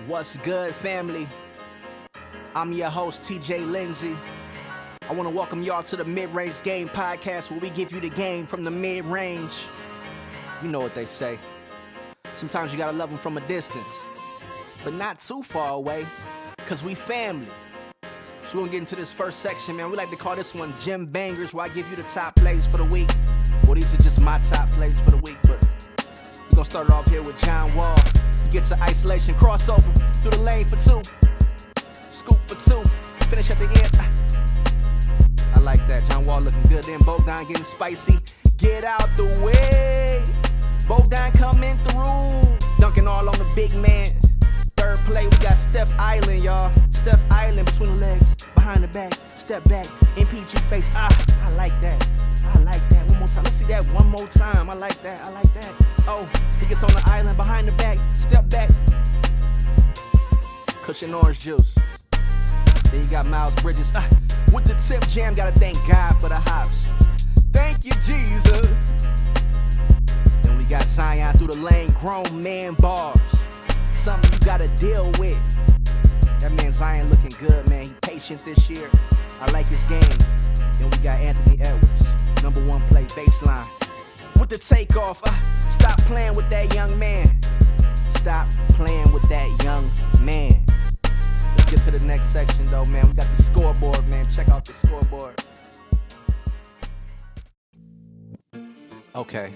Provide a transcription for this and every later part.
What's good, family? I'm your host, TJ Lindsay. I want to welcome y'all to the Mid-Range Game Podcast, where we give you the game from the mid-range. You know what they say. Sometimes you gotta love them from a distance, but not too far away, because we family. So we're gonna get into this first section, man. We like to call this one Gym Bangers, where I give you the top plays for the week. Well, these are just my top plays for the week, but we're gonna start it off here with John Wall. He gets an isolation crossover through the lane for two. Scoop for two. Finish at the end. I like that. John Wall looking good. Then Bogdan getting spicy. Get out the way. Bogdan coming through. Dunking all on the big man. Third play, we got Steph Island, y'all. Steph Island between the legs. Behind the back. Step back. MPG face. I like that. I like that. One more time. Let's see that one more time. I like that. I like that. Oh, he gets on the island behind the back. Step back. Cushion orange juice. Then you got Miles Bridges. With the tip jam, gotta thank God for the hops. Thank you, Jesus. Then we got Zion through the lane. Grown man bars. Something you gotta deal with. That man Zion looking good, man. He patient this year. I like his game. Then we got Anthony Edwards. Number one play, baseline. With the takeoff, stop playing with that young man. Stop playing with that young man. Let's get to the next section, though, man. We got the scoreboard, man. Check out the scoreboard. Okay.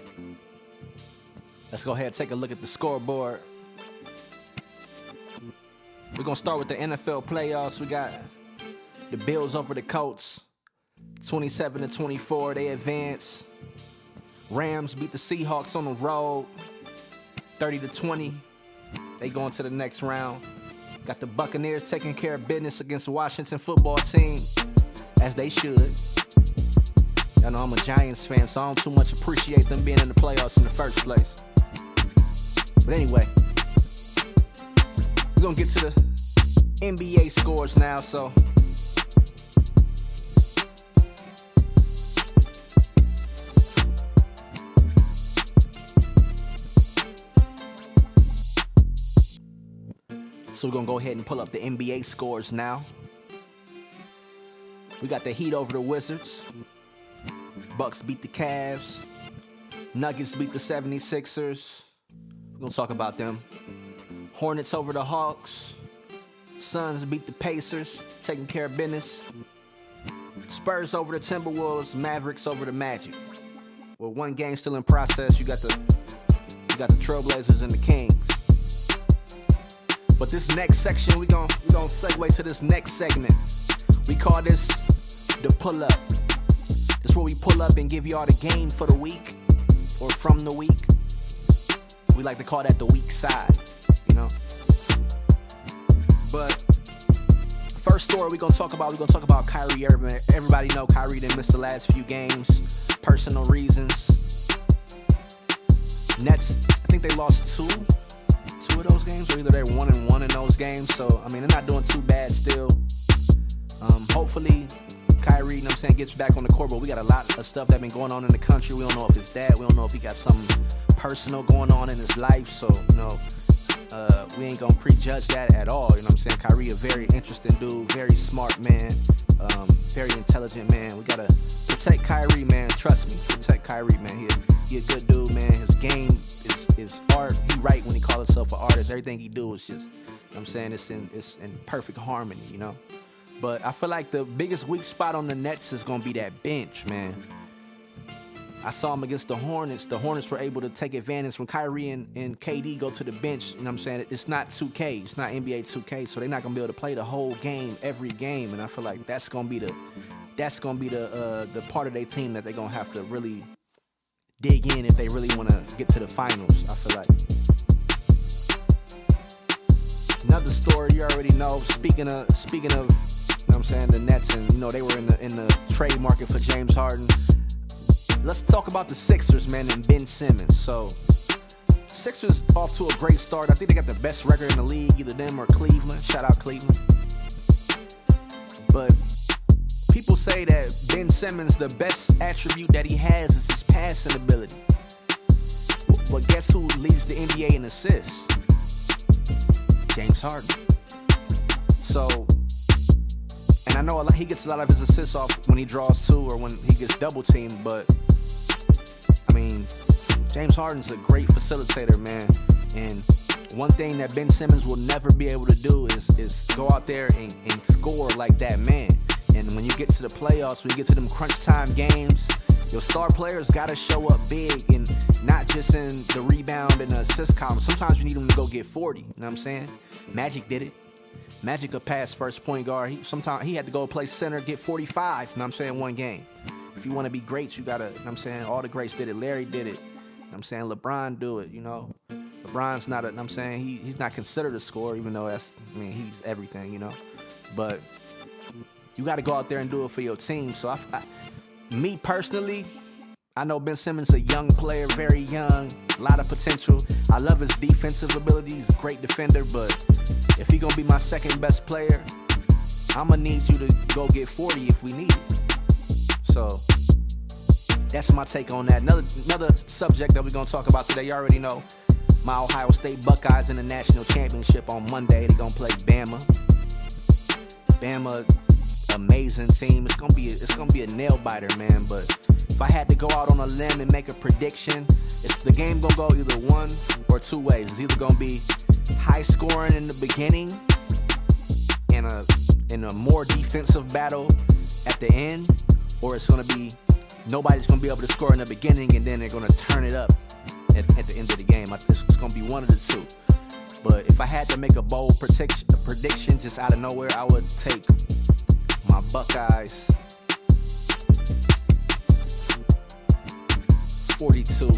Let's go ahead and take a look at the scoreboard. We're going to start with the NFL playoffs. We got the Bills over the Colts. 27-24, they advance. Rams beat the Seahawks on the road. 30-20, they going to the next round. Got the Buccaneers taking care of business against the Washington football team, as they should. Y'all know I'm a Giants fan, so I don't too much appreciate them being in the playoffs in the first place. But anyway, we're going to get to the NBA scores now, so we're going to go ahead and pull up the NBA scores now. We got the Heat over the Wizards. Bucks beat the Cavs. Nuggets beat the 76ers. We're going to talk about them. Hornets over the Hawks. Suns beat the Pacers, taking care of business. Spurs over the Timberwolves. Mavericks over the Magic. With one game still in process, you got the Trailblazers and the Kings. But this next section, we gon' segue to this next segment. We call this the pull-up. This is where we pull up and give y'all the game for the week or from the week. We like to call that the weak side, you know. But first story we're gonna talk about Kyrie Irving. Everybody know Kyrie didn't miss the last few games, personal reasons. Nets, I think they lost two of those games, or either they're 1-1 in those games. So I mean, they're not doing too bad still. Hopefully Kyrie, you know what I'm saying, gets back on the court, but we got a lot of stuff that been going on in the country. We don't know if it's that. We don't know if he got something personal going on in his life. So, you know, we ain't gonna prejudge that at all. You know what I'm saying? Kyrie, a very interesting dude, very smart man, very intelligent man. We gotta protect Kyrie, man. Trust me, protect Kyrie, man. He a good dude, man. His game is art. He right when he calls himself an artist. Everything he do is just, you know what I'm saying, it's in perfect harmony, you know. But I feel like the biggest weak spot on the Nets is gonna be that bench, man. I saw them against the Hornets. The Hornets were able to take advantage when Kyrie and KD go to the bench. You know what I'm saying? It's not 2K. It's not NBA 2K, so they're not gonna be able to play the whole game every game. And I feel like that's gonna be the part of their team that they're gonna have to really dig in if they really want to get to the finals. I feel like. Another story you already know. Speaking of, you know what I'm saying, the Nets, and you know they were in the trade market for James Harden. Let's talk about the Sixers, man, and Ben Simmons. So, Sixers off to a great start. I think they got the best record in the league, either them or Cleveland. Shout out Cleveland. But people say that Ben Simmons, the best attribute that he has is his passing ability. But guess who leads the NBA in assists? James Harden. So, and I know he gets a lot of his assists off when he draws two or when he gets double teamed, but I mean, James Harden's a great facilitator, man. And one thing that Ben Simmons will never be able to do is go out there and score like that man. And when you get to the playoffs, when you get to them crunch time games, your star players gotta show up big, and not just in the rebound and the assist column. Sometimes you need them to go get 40, you know what I'm saying? Magic did it. Magic could pass first point guard. Sometimes he had to go play center, get 45, you know what I'm saying, one game. If you want to be great, you gotta, you know what I'm saying, all the greats did it. Larry did it, you know what I'm saying, LeBron do it, you know. LeBron's not a, you know what I'm saying, he's not considered a scorer, even though he's everything, you know. But you gotta go out there and do it for your team. So me personally, I know Ben Simmons is a young player, very young, a lot of potential. I love his defensive ability. He's a great defender, but if he gonna be my second best player, I'm gonna need you to go get 40 if we need it. So that's my take on that. Another subject that we're gonna talk about today, you already know, my Ohio State Buckeyes in the national championship on Monday. They're gonna play Bama. Bama, amazing team. It's gonna be a nail biter, man. But if I had to go out on a limb and make a prediction, the game gonna go either one or two ways. It's either gonna be high scoring in the beginning and a more defensive battle at the end, or it's gonna be nobody's gonna be able to score in the beginning and then they're gonna turn it up at the end of the game. It's gonna be one of the two. But if I had to make a bold prediction just out of nowhere, I would take my Buckeyes 42.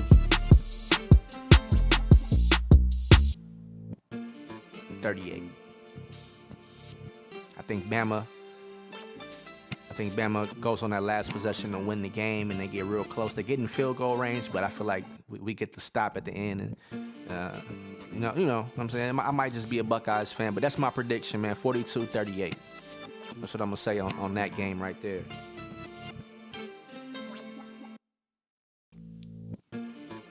38. I think Bama goes on that last possession to win the game, and they get real close. They get in field goal range, but I feel like we get the stop at the end, and you know what I'm saying? I might just be a Buckeyes fan, but that's my prediction, man. 42-38. That's what I'm gonna say on that game right there.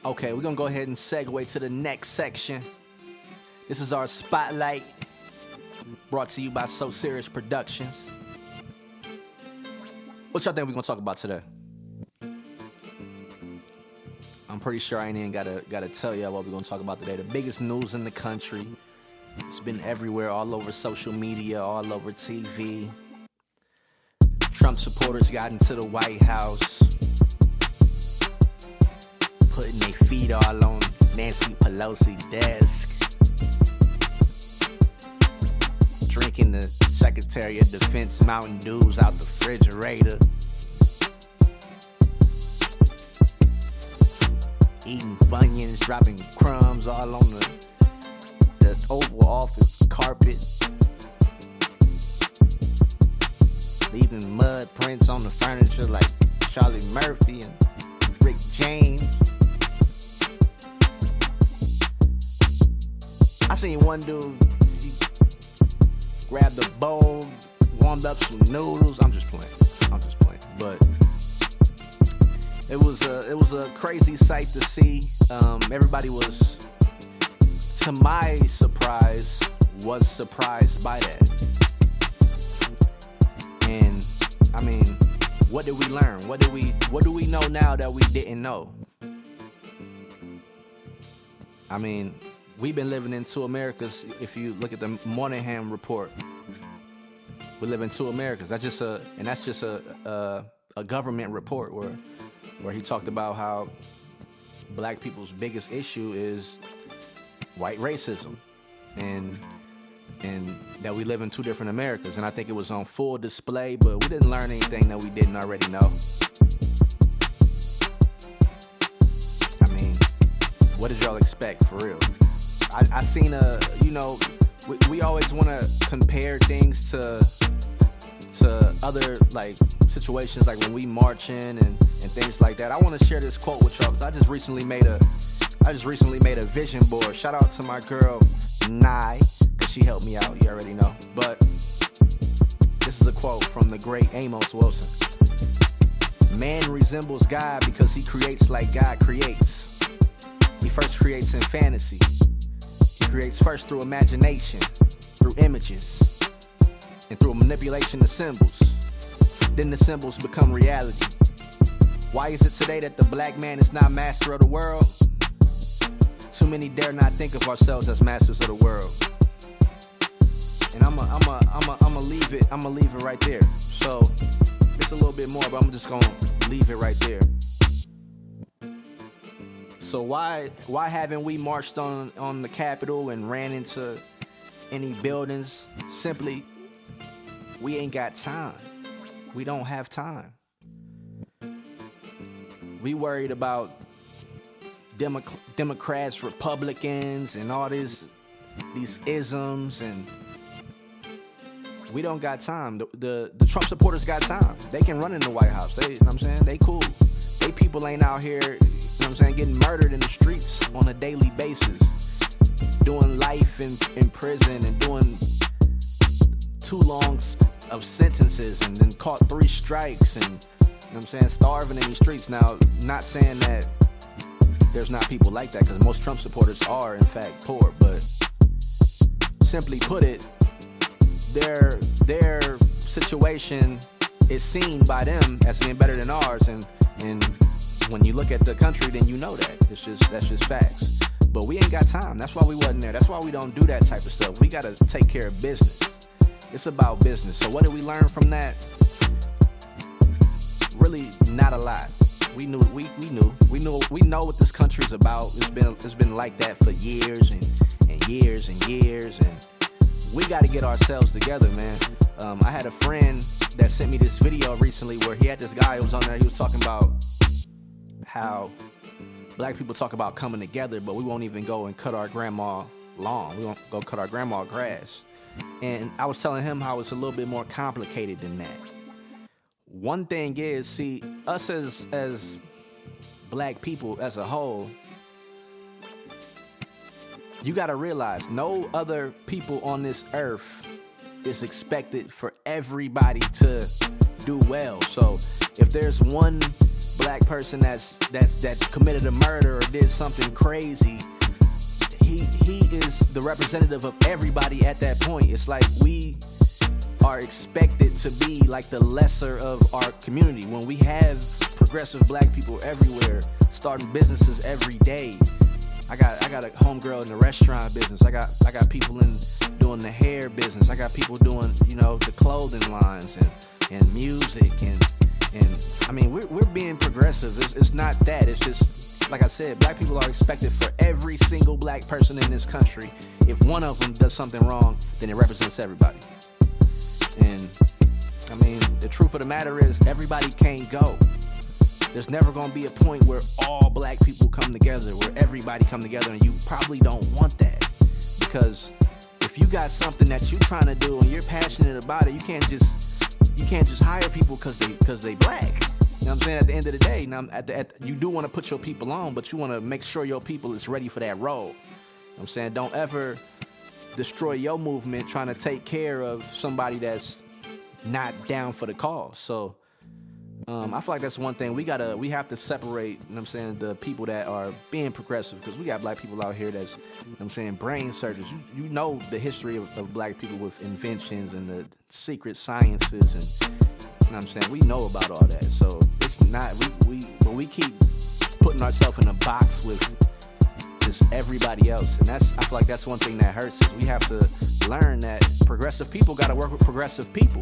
Okay, we're gonna go ahead and segue to the next section. This is our Spotlight, brought to you by So Serious Productions. What y'all think we're gonna talk about today? I'm pretty sure I ain't even gotta tell y'all what we're gonna talk about today. The biggest news in the country. It's been everywhere, all over social media, all over TV. Trump supporters got into the White House, putting their feet all on Nancy Pelosi's desk, drinking the Secretary of Defense Mountain Dews out the refrigerator, eating Funyuns, dropping crumbs all on the Oval Office carpet, leaving mud prints on the furniture like Charlie Murphy and Rick James. I seen one dude, he grabbed a bowl, warmed up some noodles. I'm just playing. But it was a crazy sight to see. Everybody was, to my surprise, was surprised by that. And I mean, what did we learn? What do we know now that we didn't know? I mean, we've been living in two Americas. If you look at the Moynihan report, we live in two Americas. That's just a government report where he talked about how black people's biggest issue is white racism, and that we live in two different Americas. And I think it was on full display, but we didn't learn anything that we didn't already know. I mean, what did y'all expect, for real? I seen we always want to compare things to other like situations, like when we marching and things like that. I want to share this quote with y'all because I just recently made a vision board. Shout out to my girl Nye, because she helped me out. You already know. But this is a quote from the great Amos Wilson. Man resembles God because he creates like God creates. He first creates in fantasy. He creates first through imagination. through images and through manipulation of symbols. Then the symbols become reality. Why is it today that the black man is not master of the world? Too many dare not think of ourselves as masters of the world. And I'ma leave it right there. So it's a little bit more, but I'm just gonna leave it right there. So why haven't we marched on the Capitol and ran into any buildings? Simply, we ain't got time. We don't have time. We worried about Democrats, Republicans, and all these isms, and we don't got time. The Trump supporters got time. They can run in the White House. You know what I'm saying? They cool. They people ain't out here, you know what I'm saying, getting murdered in the streets on a daily basis, doing life in prison and doing too long of sentences and then caught 3 strikes and, you know what I'm saying, starving in these streets. Now, not saying that there's not people like that, because most Trump supporters are in fact poor, but simply put it, their situation is seen by them as being better than ours, and when you look at the country, then you know that. That's just facts. But we ain't got time. That's why we wasn't there. That's why we don't do that type of stuff. We gotta take care of business. It's about business. So what did we learn from that? Really not a lot. We know what this country's about. It's been like that for years and years and years, and we got to get ourselves together, man. I had a friend that sent me this video recently where he had this guy who was on there. He was talking about how black people talk about coming together, but we won't even go and cut our grandma lawn. We won't go cut our grandma grass. And I was telling him how it's a little bit more complicated than that. One thing is, see, us as black people as a whole, you gotta realize no other people on this earth is expected for everybody to do well. So if there's one black person that's committed a murder or did something crazy, he is the representative of everybody at that point. It's like we are expected to be like the lesser of our community. When we have progressive black people everywhere, starting businesses every day. I got a homegirl in the restaurant business. I got people doing the hair business. I got people doing, you know, the clothing lines and music and I mean we're being progressive. It's not that. It's just, like I said, black people are expected for every single black person in this country. If one of them does something wrong, then it represents everybody. And I mean, the truth of the matter is, everybody can't go. There's never gonna be a point where all black people come together, where everybody come together, and you probably don't want that. Because if you got something that you're trying to do and you're passionate about it, you can't just hire people because they black. You know what I'm saying? At the end of the day, now you do want to put your people on, but you want to make sure your people is ready for that role. You know what I'm saying? Don't ever destroy your movement trying to take care of somebody that's not down for the cause. So I feel like that's one thing we have to separate, you know what I'm saying, the people that are being progressive, because we got black people out here that's, you know what I'm saying, brain surgeons. You know the history of black people with inventions and the secret sciences, and you know what I'm saying, we know about all that. So it's not, when we keep putting ourselves in a box with just everybody else, and I feel like that's one thing that hurts, is we have to learn that progressive people got to work with progressive people,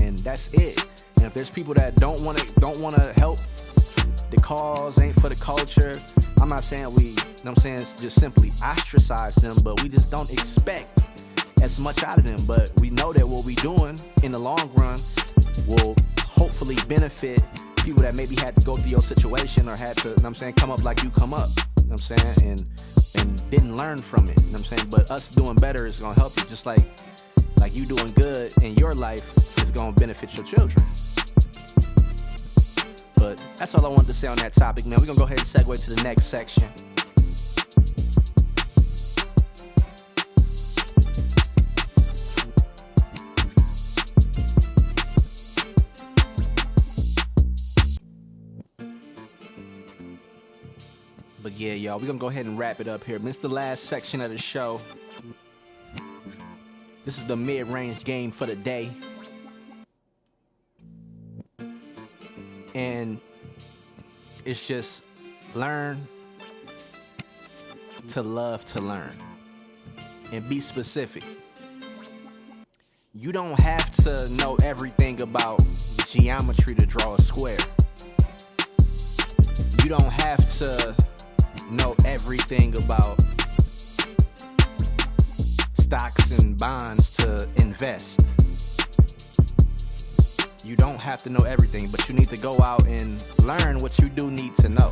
and that's it. And if there's people that don't want to help the cause, ain't for the culture, I'm not saying we, you know what I'm saying, just simply ostracize them, but we just don't expect as much out of them. But we know that what we doing in the long run will hopefully benefit people that maybe had to go through your situation or had to, you know what I'm saying, come up like you come up, you know what I'm saying, and didn't learn from it, you know what I'm saying. But us doing better is gonna help you, just like you doing good in your life is gonna benefit your children. But that's all I wanted to say on that topic, man. We're gonna go ahead and segue to the next section. But yeah, y'all, we're gonna go ahead and wrap it up here. This is the last section of the show. This is the mid-range game for the day. And it's just learn to love to learn. And be specific. You don't have to know everything about geometry to draw a square. You don't have to know everything about stocks and bonds to invest. You don't have to know everything, but you need to go out and learn what you do need to know.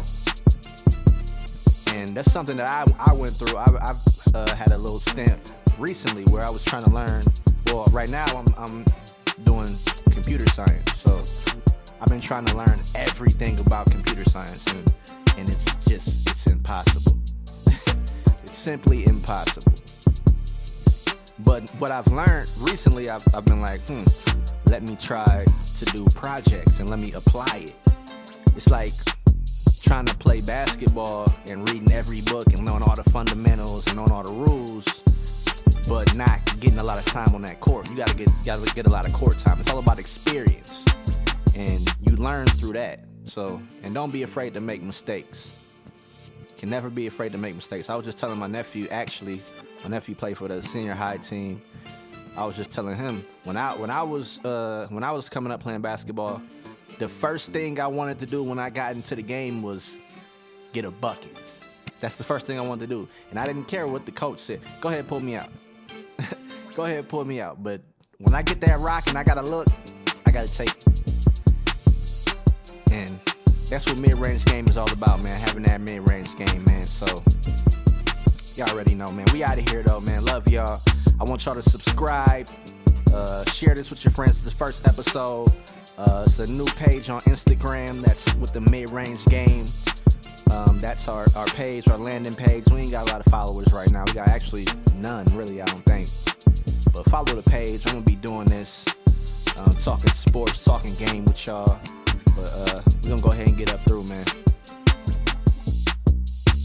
And that's something that I went through. I've had a little stint recently where I was trying to learn. Well, right now I'm doing computer science, so I've been trying to learn everything about computer science, and it's impossible. It's simply impossible. But what I've learned recently, I've been like, let me try to do projects and let me apply it. It's like trying to play basketball and reading every book and knowing all the fundamentals and knowing all the rules, but not getting a lot of time on that court. You gotta get a lot of court time. It's all about experience, and you learn through that. So, and don't be afraid to make mistakes. You can never be afraid to make mistakes. I was just telling my nephew, actually, my nephew played for the senior high team. I was just telling him when I was coming up playing basketball, the first thing I wanted to do when I got into the game was get a bucket. That's the first thing I wanted to do, and I didn't care what the coach said. Go ahead, pull me out. Go ahead, pull me out. But when I get that rock and I gotta look, I gotta take it. And that's what mid-range game is all about, man. Having that mid-range game, man. So y'all already know, man. We out of here though, man. Love y'all. I want y'all to subscribe, share this with your friends. This first episode. It's a new page on Instagram that's with the mid-range game. That's our page, our landing page. We ain't got a lot of followers right now. We got actually none, really, I don't think. But follow the page. I'm gonna be doing this, talking sports, talking game with y'all. But we're gonna go ahead and get up through, man.